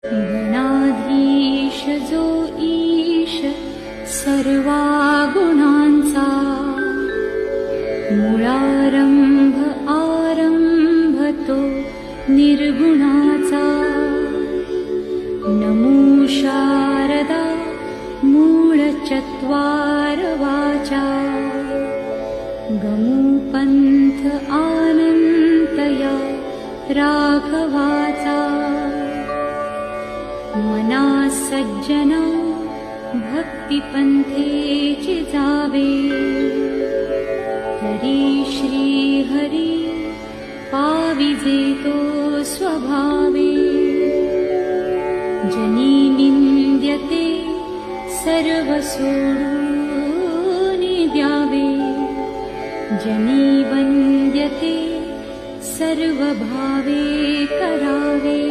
गणाधीश जो ईश सर्वा गुणांचा, मूळारंभ आरंभ तो निर्गुणाचा। नमो शारदा मूळ चत्वार वाचा, गमू पंथ आनंतया राघवाचा। मना सज्जना भक्ति पंथेची जावे, हरी श्री हरी पाविजे तो स्वभावे। जनी निंद्यते सर्व सोडून द्यावे, जनी वंद्यते सर्व भावे करावे।